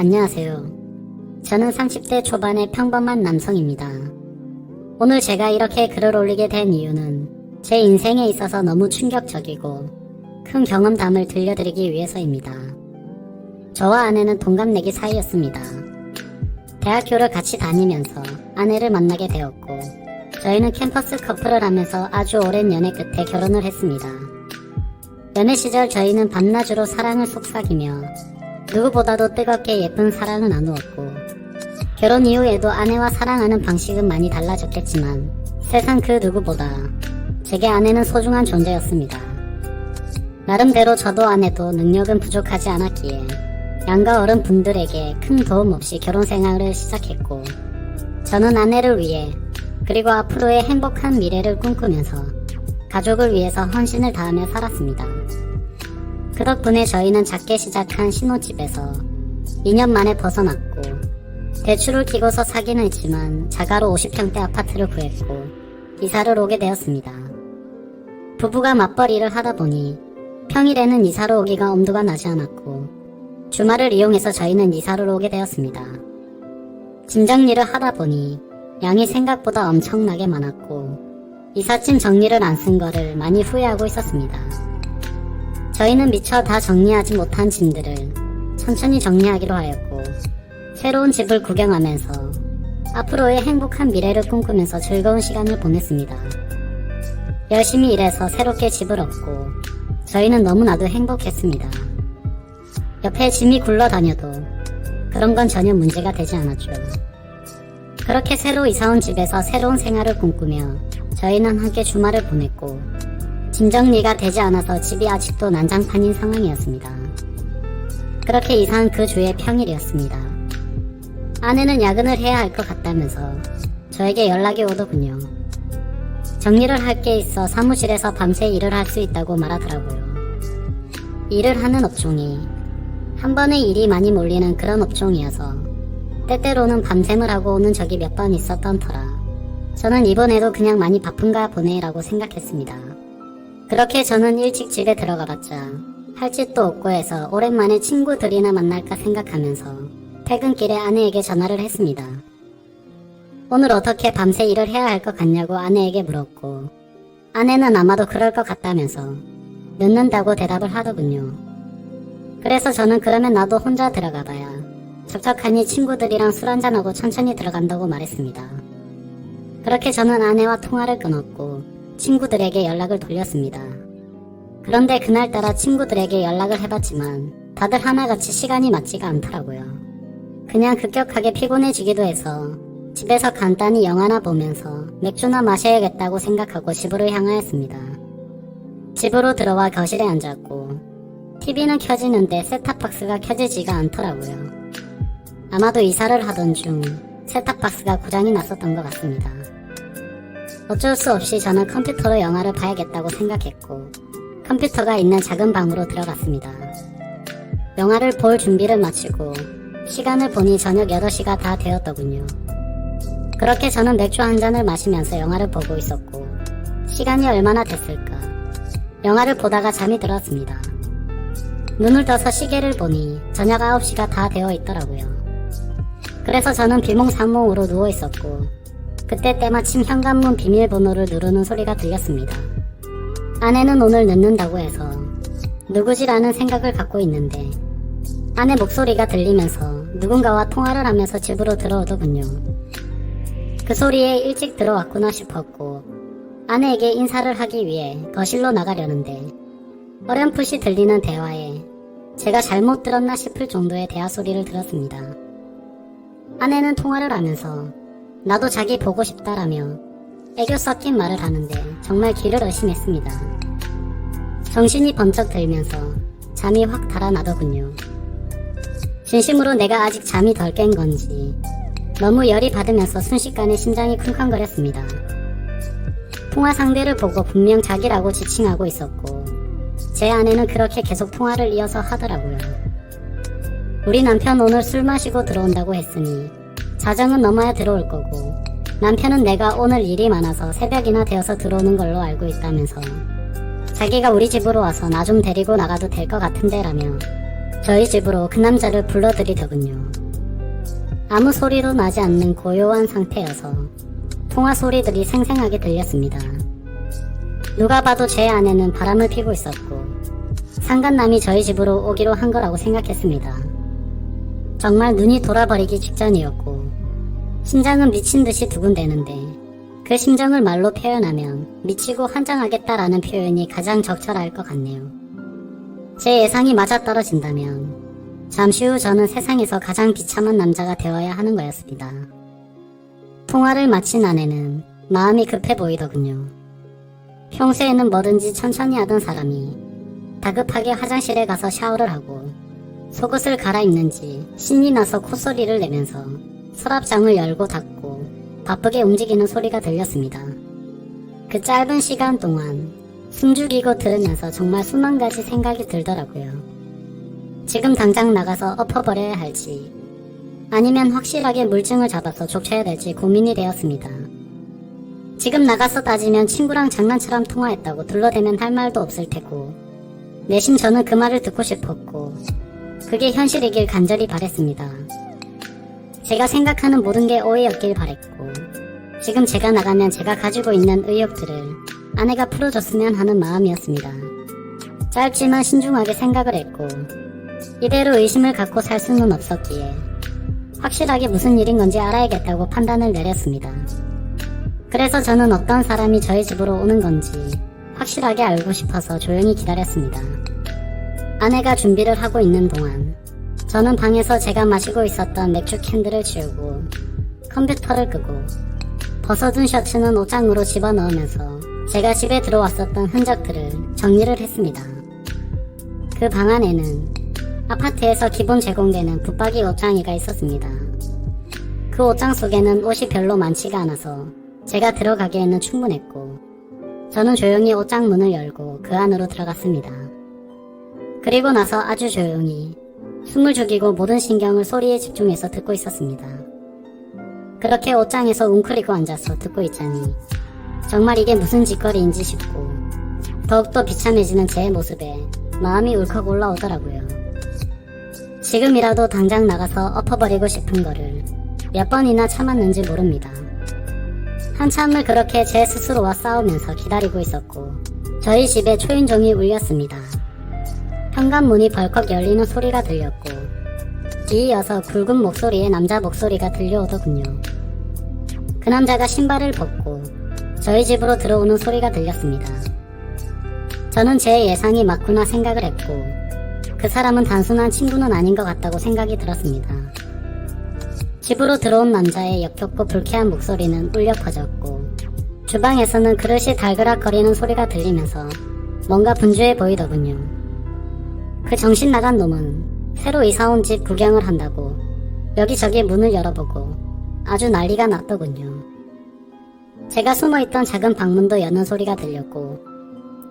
안녕하세요. 저는 30대 초반의 평범한 남성입니다. 오늘 제가 이렇게 글을 올리게 된 이유는 제 인생에 있어서 너무 충격적이고 큰 경험담을 들려드리기 위해서입니다. 저와 아내는 동갑내기 사이였습니다. 대학교를 같이 다니면서 아내를 만나게 되었고 저희는 캠퍼스 커플을 하면서 아주 오랜 연애 끝에 결혼을 했습니다. 연애 시절 저희는 밤낮으로 사랑을 속삭이며 누구보다도 뜨겁게 예쁜 사랑을 나누었고 결혼 이후에도 아내와 사랑하는 방식은 많이 달라졌겠지만 세상 그 누구보다 제게 아내는 소중한 존재였습니다. 나름대로 저도 아내도 능력은 부족하지 않았기에 양가 어른분들에게 큰 도움 없이 결혼 생활을 시작했고 저는 아내를 위해 그리고 앞으로의 행복한 미래를 꿈꾸면서 가족을 위해서 헌신을 다하며 살았습니다. 그 덕분에 저희는 작게 시작한 신혼집에서 2년 만에 벗어났고 대출을 끼고서 사기는 했지만 자가로 50평대 아파트를 구했고 이사를 오게 되었습니다. 부부가 맞벌이를 하다 보니 평일에는 이사를 오기가 엄두가 나지 않았고 주말을 이용해서 저희는 이사를 오게 되었습니다. 짐 정리를 하다 보니 양이 생각보다 엄청나게 많았고 이삿짐 정리를 안 쓴 거를 많이 후회하고 있었습니다. 저희는 미처 다 정리하지 못한 짐들을 천천히 정리하기로 하였고 새로운 집을 구경하면서 앞으로의 행복한 미래를 꿈꾸면서 즐거운 시간을 보냈습니다. 열심히 일해서 새롭게 집을 얻고 저희는 너무나도 행복했습니다. 옆에 짐이 굴러다녀도 그런 건 전혀 문제가 되지 않았죠. 그렇게 새로 이사온 집에서 새로운 생활을 꿈꾸며 저희는 함께 주말을 보냈고 짐 정리가 되지 않아서 집이 아직도 난장판인 상황이었습니다. 그렇게 이사한 그 주의 평일이었습니다. 아내는 야근을 해야 할 것 같다면서 저에게 연락이 오더군요. 정리를 할 게 있어 사무실에서 밤새 일을 할 수 있다고 말하더라고요. 일을 하는 업종이 한 번에 일이 많이 몰리는 그런 업종이어서 때때로는 밤샘을 하고 오는 적이 몇 번 있었던 터라 저는 이번에도 그냥 많이 바쁜가 보네라고 생각했습니다. 그렇게 저는 일찍 집에 들어가 봤자 할 짓도 없고 해서 오랜만에 친구들이나 만날까 생각하면서 퇴근길에 아내에게 전화를 했습니다. 오늘 어떻게 밤새 일을 해야 할 것 같냐고 아내에게 물었고 아내는 아마도 그럴 것 같다면서 늦는다고 대답을 하더군요. 그래서 저는 그러면 나도 혼자 들어가 봐야 적적하니 친구들이랑 술 한잔하고 천천히 들어간다고 말했습니다. 그렇게 저는 아내와 통화를 끊었고 친구들에게 연락을 돌렸습니다. 그런데 그날따라 친구들에게 연락을 해봤지만 다들 하나같이 시간이 맞지가 않더라고요. 그냥 급격하게 피곤해지기도 해서 집에서 간단히 영화나 보면서 맥주나 마셔야겠다고 생각하고 집으로 향하였습니다. 집으로 들어와 거실에 앉았고 TV는 켜지는데 셋탑박스가 켜지지가 않더라고요. 아마도 이사를 하던 중 셋탑박스가 고장이 났었던 것 같습니다. 어쩔 수 없이 저는 컴퓨터로 영화를 봐야겠다고 생각했고 컴퓨터가 있는 작은 방으로 들어갔습니다. 영화를 볼 준비를 마치고 시간을 보니 저녁 8시가 다 되었더군요. 그렇게 저는 맥주 한 잔을 마시면서 영화를 보고 있었고 시간이 얼마나 됐을까 영화를 보다가 잠이 들었습니다. 눈을 떠서 시계를 보니 저녁 9시가 다 되어 있더라고요. 그래서 저는 비몽사몽으로 누워 있었고 그때 때마침 현관문 비밀번호를 누르는 소리가 들렸습니다. 아내는 오늘 늦는다고 해서 누구지라는 생각을 갖고 있는데 아내 목소리가 들리면서 누군가와 통화를 하면서 집으로 들어오더군요. 그 소리에 일찍 들어왔구나 싶었고 아내에게 인사를 하기 위해 거실로 나가려는데 어렴풋이 들리는 대화에 제가 잘못 들었나 싶을 정도의 대화 소리를 들었습니다. 아내는 통화를 하면서 나도 자기 보고 싶다라며 애교 섞인 말을 하는데 정말 귀를 의심했습니다. 정신이 번쩍 들면서 잠이 확 달아나더군요. 진심으로 내가 아직 잠이 덜 깬 건지 너무 열이 받으면서 순식간에 심장이 쿵쾅거렸습니다. 통화 상대를 보고 분명 자기라고 지칭하고 있었고 제 아내는 그렇게 계속 통화를 이어서 하더라고요. 우리 남편 오늘 술 마시고 들어온다고 했으니 자정은 넘어야 들어올 거고 남편은 내가 오늘 일이 많아서 새벽이나 되어서 들어오는 걸로 알고 있다면서 자기가 우리 집으로 와서 나 좀 데리고 나가도 될 것 같은데 라며 저희 집으로 그 남자를 불러들이더군요. 아무 소리도 나지 않는 고요한 상태여서 통화 소리들이 생생하게 들렸습니다. 누가 봐도 제 아내는 바람을 피고 있었고 상간남이 저희 집으로 오기로 한 거라고 생각했습니다. 정말 눈이 돌아버리기 직전이었고 심장은 미친 듯이 두근대는데 그 심정을 말로 표현하면 미치고 환장하겠다라는 표현이 가장 적절할 것 같네요. 제 예상이 맞아떨어진다면 잠시 후 저는 세상에서 가장 비참한 남자가 되어야 하는 거였습니다. 통화를 마친 아내는 마음이 급해 보이더군요. 평소에는 뭐든지 천천히 하던 사람이 다급하게 화장실에 가서 샤워를 하고 속옷을 갈아입는지 신이 나서 콧소리를 내면서 서랍장을 열고 닫고 바쁘게 움직이는 소리가 들렸습니다. 그 짧은 시간 동안 숨죽이고 들으면서 정말 수만 가지 생각이 들더라고요. 지금 당장 나가서 엎어버려야 할지 아니면 확실하게 물증을 잡아서 족쳐야 될지 고민이 되었습니다. 지금 나가서 따지면 친구랑 장난처럼 통화했다고 둘러대면 할 말도 없을 테고 내심 저는 그 말을 듣고 싶었고 그게 현실이길 간절히 바랬습니다. 제가 생각하는 모든 게 오해였길 바랬고 지금 제가 나가면 제가 가지고 있는 의혹들을 아내가 풀어줬으면 하는 마음이었습니다. 짧지만 신중하게 생각을 했고 이대로 의심을 갖고 살 수는 없었기에 확실하게 무슨 일인 건지 알아야겠다고 판단을 내렸습니다. 그래서 저는 어떤 사람이 저희 집으로 오는 건지 확실하게 알고 싶어서 조용히 기다렸습니다. 아내가 준비를 하고 있는 동안 저는 방에서 제가 마시고 있었던 맥주 캔들을 치우고 컴퓨터를 끄고 벗어둔 셔츠는 옷장으로 집어넣으면서 제가 집에 들어왔었던 흔적들을 정리를 했습니다. 그 방 안에는 아파트에서 기본 제공되는 붙박이 옷장이가 있었습니다. 그 옷장 속에는 옷이 별로 많지가 않아서 제가 들어가기에는 충분했고 저는 조용히 옷장 문을 열고 그 안으로 들어갔습니다. 그리고 나서 아주 조용히 숨을 죽이고 모든 신경을 소리에 집중해서 듣고 있었습니다. 그렇게 옷장에서 웅크리고 앉아서 듣고 있자니 정말 이게 무슨 짓거리인지 싶고 더욱더 비참해지는 제 모습에 마음이 울컥 올라오더라고요. 지금이라도 당장 나가서 엎어버리고 싶은 거를 몇 번이나 참았는지 모릅니다. 한참을 그렇게 제 스스로와 싸우면서 기다리고 있었고 저희 집에 초인종이 울렸습니다. 현관문이 벌컥 열리는 소리가 들렸고 뒤이어서 굵은 목소리의 남자 목소리가 들려오더군요. 그 남자가 신발을 벗고 저희 집으로 들어오는 소리가 들렸습니다. 저는 제 예상이 맞구나 생각을 했고 그 사람은 단순한 친구는 아닌 것 같다고 생각이 들었습니다. 집으로 들어온 남자의 역겹고 불쾌한 목소리는 울려 퍼졌고 주방에서는 그릇이 달그락거리는 소리가 들리면서 뭔가 분주해 보이더군요. 그 정신 나간 놈은 새로 이사온 집 구경을 한다고 여기저기 문을 열어보고 아주 난리가 났더군요. 제가 숨어있던 작은 방문도 여는 소리가 들렸고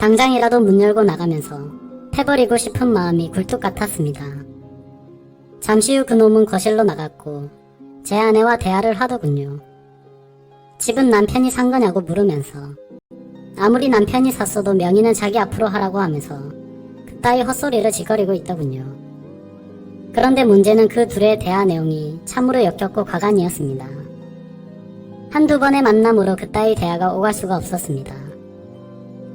당장이라도 문 열고 나가면서 패버리고 싶은 마음이 굴뚝 같았습니다. 잠시 후 그놈은 거실로 나갔고 제 아내와 대화를 하더군요. 집은 남편이 산 거냐고 물으면서 아무리 남편이 샀어도 명의는 자기 앞으로 하라고 하면서 그따위 헛소리를 짓거리고 있더군요. 그런데 문제는 그 둘의 대화 내용이 참으로 역겹고 가관이었습니다. 한두 번의 만남으로 그따위 대화가 오갈 수가 없었습니다.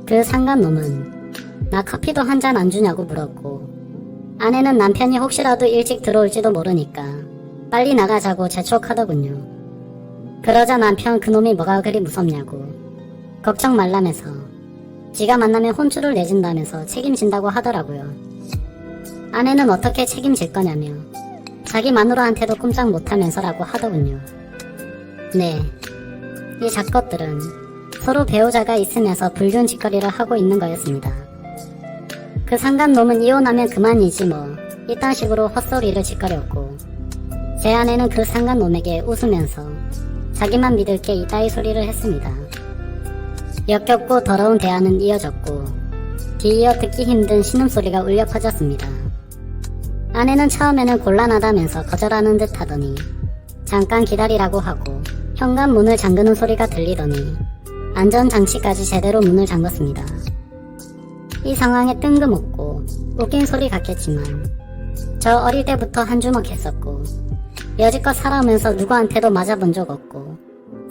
그 상간놈은 나 커피도 한 잔 안 주냐고 물었고 아내는 남편이 혹시라도 일찍 들어올지도 모르니까 빨리 나가자고 재촉하더군요. 그러자 남편 그놈이 뭐가 그리 무섭냐고 걱정 말라면서 지가 만나면 혼쭐을 내준다면서 책임진다고 하더라고요. 아내는 어떻게 책임질 거냐며 자기 마누라한테도 꼼짝 못하면서라고 하더군요. 네, 이 작것들은 서로 배우자가 있으면서 불륜 짓거리를 하고 있는 거였습니다. 그 상간놈은 이혼하면 그만이지 뭐 이딴 식으로 헛소리를 짓거렸고 제 아내는 그 상간놈에게 웃으면서 자기만 믿을 게 이따위 소리를 했습니다. 역겹고 더러운 대화는 이어졌고 뒤이어 듣기 힘든 신음소리가 울려 퍼졌습니다. 아내는 처음에는 곤란하다면서 거절하는 듯 하더니 잠깐 기다리라고 하고 현관문을 잠그는 소리가 들리더니 안전장치까지 제대로 문을 잠궜습니다. 이 상황에 뜬금없고 웃긴 소리 같겠지만 저 어릴 때부터 한 주먹 했었고 여지껏 살아오면서 누구한테도 맞아본 적 없고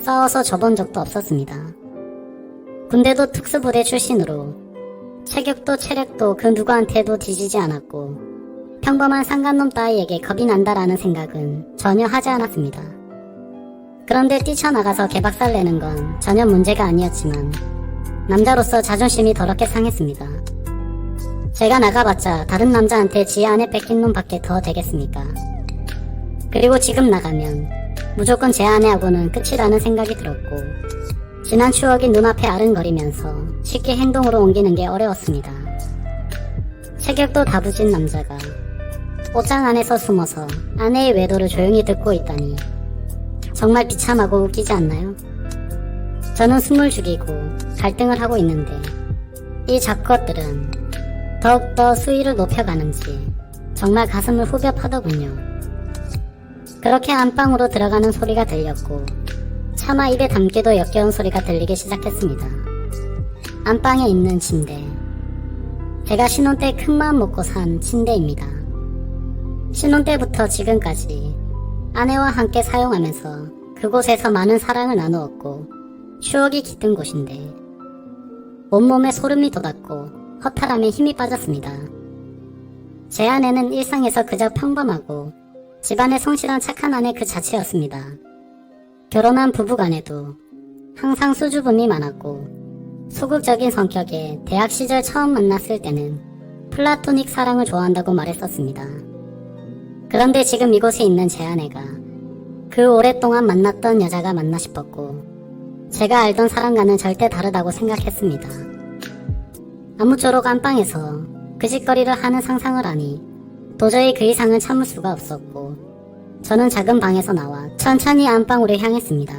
싸워서 져본 적도 없었습니다. 군대도 특수부대 출신으로 체격도 체력도 그 누구한테도 뒤지지 않았고 평범한 상간놈 따위에게 겁이 난다라는 생각은 전혀 하지 않았습니다. 그런데 뛰쳐나가서 개박살 내는 건 전혀 문제가 아니었지만 남자로서 자존심이 더럽게 상했습니다. 제가 나가봤자 다른 남자한테 지 아내 뺏긴 놈밖에 더 되겠습니까? 그리고 지금 나가면 무조건 제 아내하고는 끝이라는 생각이 들었고 지난 추억이 눈앞에 아른거리면서 쉽게 행동으로 옮기는 게 어려웠습니다. 체격도 다부진 남자가 옷장 안에서 숨어서 아내의 외도를 조용히 듣고 있다니 정말 비참하고 웃기지 않나요? 저는 숨을 죽이고 갈등을 하고 있는데 이 잡것들은 더욱더 수위를 높여가는지 정말 가슴을 후벼 파더군요. 그렇게 안방으로 들어가는 소리가 들렸고 차마 입에 담기도 역겨운 소리가 들리기 시작했습니다. 안방에 있는 침대. 제가 신혼 때 큰마음 먹고 산 침대입니다. 신혼 때부터 지금까지 아내와 함께 사용하면서 그곳에서 많은 사랑을 나누었고 추억이 깃든 곳인데 온몸에 소름이 돋았고 허탈함에 힘이 빠졌습니다. 제 아내는 일상에서 그저 평범하고 집안에 성실한 착한 아내 그 자체였습니다. 결혼한 부부간에도 항상 수줍음이 많았고 소극적인 성격에 대학 시절 처음 만났을 때는 플라토닉 사랑을 좋아한다고 말했었습니다. 그런데 지금 이곳에 있는 제 아내가 그 오랫동안 만났던 여자가 맞나 싶었고 제가 알던 사람과는 절대 다르다고 생각했습니다. 아무쪼록 안방에서 그 짓거리를 하는 상상을 하니 도저히 그 이상은 참을 수가 없었고 저는 작은 방에서 나와 천천히 안방으로 향했습니다.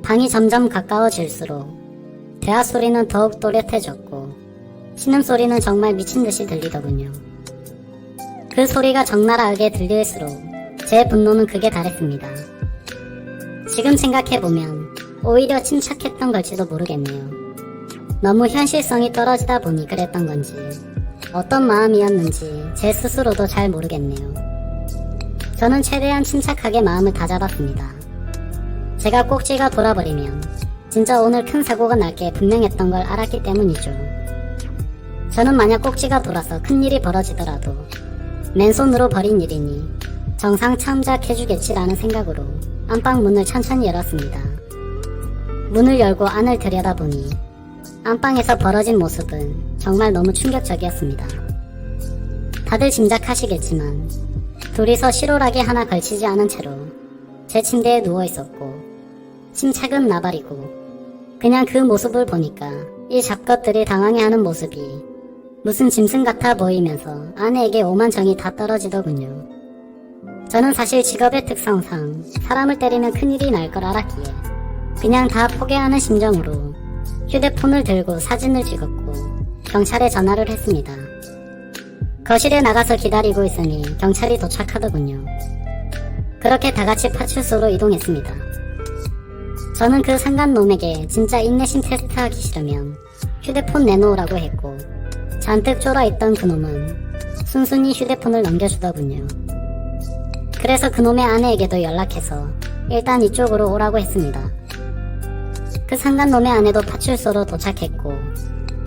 방이 점점 가까워질수록 대화 소리는 더욱 또렷해졌고 신음소리는 정말 미친듯이 들리더군요. 그 소리가 적나라하게 들릴수록 제 분노는 극에 달했습니다. 지금 생각해보면 오히려 침착했던 걸지도 모르겠네요. 너무 현실성이 떨어지다 보니 그랬던 건지 어떤 마음이었는지 제 스스로도 잘 모르겠네요. 저는 최대한 침착하게 마음을 다잡았습니다. 제가 꼭지가 돌아버리면 진짜 오늘 큰 사고가 날 게 분명했던 걸 알았기 때문이죠. 저는 만약 꼭지가 돌아서 큰일이 벌어지더라도 맨손으로 벌인 일이니 정상 참작해주겠지라는 생각으로 안방 문을 천천히 열었습니다. 문을 열고 안을 들여다보니 안방에서 벌어진 모습은 정말 너무 충격적이었습니다. 다들 짐작하시겠지만 둘이서 실오라기 하나 걸치지 않은 채로 제 침대에 누워있었고 침착은 나발이고 그냥 그 모습을 보니까 이 잡것들이 당황해하는 모습이 무슨 짐승 같아 보이면서 아내에게 오만 정이 다 떨어지더군요. 저는 사실 직업의 특성상 사람을 때리면 큰일이 날 걸 알았기에 그냥 다 포기하는 심정으로 휴대폰을 들고 사진을 찍었고 경찰에 전화를 했습니다. 거실에 나가서 기다리고 있으니 경찰이 도착하더군요. 그렇게 다같이 파출소로 이동했습니다. 저는 그 상간놈에게 진짜 인내심 테스트하기 싫으면 휴대폰 내놓으라고 했고 잔뜩 쫄아있던 그놈은 순순히 휴대폰을 넘겨주더군요. 그래서 그놈의 아내에게도 연락해서 일단 이쪽으로 오라고 했습니다. 그 상간놈의 아내도 파출소로 도착했고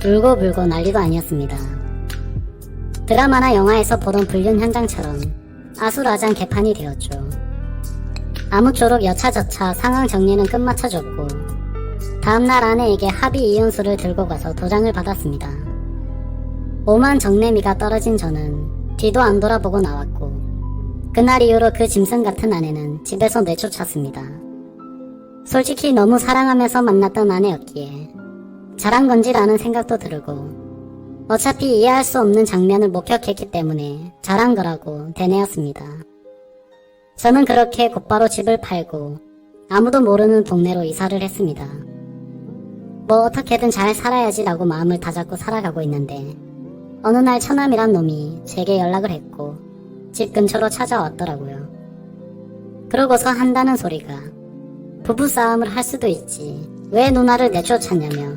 울고불고 난리도 아니었습니다. 드라마나 영화에서 보던 불륜 현장처럼 아수라장 개판이 되었죠. 아무쪼록 여차저차 상황 정리는 끝마쳐줬고 다음날 아내에게 합의 이혼서를 들고 가서 도장을 받았습니다. 오만 정내미가 떨어진 저는 뒤도 안 돌아보고 나왔고 그날 이후로 그 짐승 같은 아내는 집에서 내쫓았습니다. 솔직히 너무 사랑하면서 만났던 아내였기에 잘한 건지라는 생각도 들고 어차피 이해할 수 없는 장면을 목격했기 때문에 잘한 거라고 되뇌었습니다. 저는 그렇게 곧바로 집을 팔고 아무도 모르는 동네로 이사를 했습니다. 뭐 어떻게든 잘 살아야지라고 마음을 다잡고 살아가고 있는데 어느 날 처남이란 놈이 제게 연락을 했고 집 근처로 찾아왔더라고요. 그러고서 한다는 소리가 부부싸움을 할 수도 있지 왜 누나를 내쫓았냐며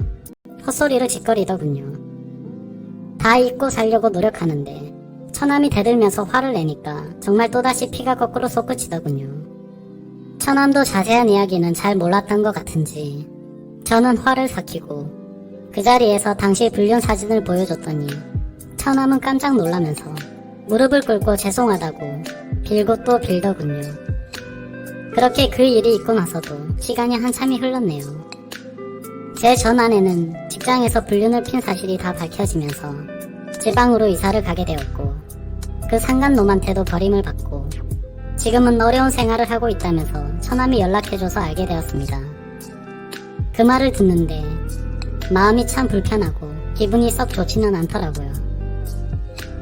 헛소리를 짓거리더군요. 다 잊고 살려고 노력하는데 처남이 대들면서 화를 내니까 정말 또다시 피가 거꾸로 솟구치더군요. 처남도 자세한 이야기는 잘 몰랐던 것 같은지 저는 화를 삭히고 그 자리에서 당시 불륜 사진을 보여줬더니 처남은 깜짝 놀라면서 무릎을 꿇고 죄송하다고 빌고 또 빌더군요. 그렇게 그 일이 있고 나서도 시간이 한참이 흘렀네요. 제 전 아내는 직장에서 불륜을 핀 사실이 다 밝혀지면서 지방으로 이사를 가게 되었고 그 상간놈한테도 버림을 받고 지금은 어려운 생활을 하고 있다면서 처남이 연락해줘서 알게 되었습니다. 그 말을 듣는데 마음이 참 불편하고 기분이 썩 좋지는 않더라고요.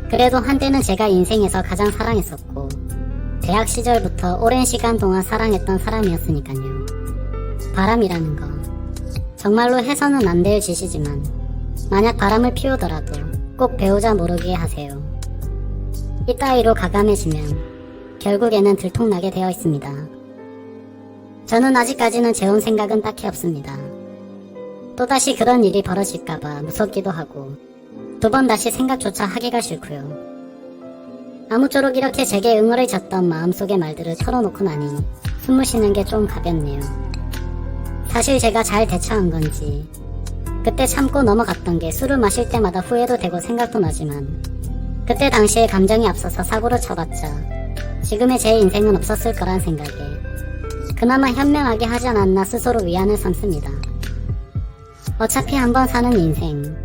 그래도 한때는 제가 인생에서 가장 사랑했었고 대학 시절부터 오랜 시간 동안 사랑했던 사람이었으니까요. 바람이라는 거 정말로 해서는 안 될 짓이지만 만약 바람을 피우더라도 꼭 배우자 모르게 하세요. 이따위로 가감해지면 결국에는 들통나게 되어 있습니다. 저는 아직까지는 재혼 생각은 딱히 없습니다. 또다시 그런 일이 벌어질까봐 무섭기도 하고 두 번 다시 생각조차 하기가 싫고요. 아무쪼록 이렇게 제게 응어리졌던 마음속의 말들을 털어놓고 나니 숨을 쉬는 게 좀 가볍네요. 사실 제가 잘 대처한 건지 그때 참고 넘어갔던 게 술을 마실 때마다 후회도 되고 생각도 나지만 그때 당시에 감정이 앞서서 사고를 쳐봤자 지금의 제 인생은 없었을 거란 생각에 그나마 현명하게 하지 않았나 스스로 위안을 삼습니다. 어차피 한번 사는 인생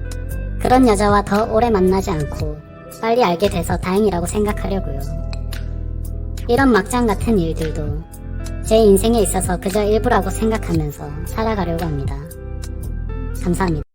그런 여자와 더 오래 만나지 않고 빨리 알게 돼서 다행이라고 생각하려고요. 이런 막장 같은 일들도 제 인생에 있어서 그저 일부라고 생각하면서 살아가려고 합니다. 감사합니다.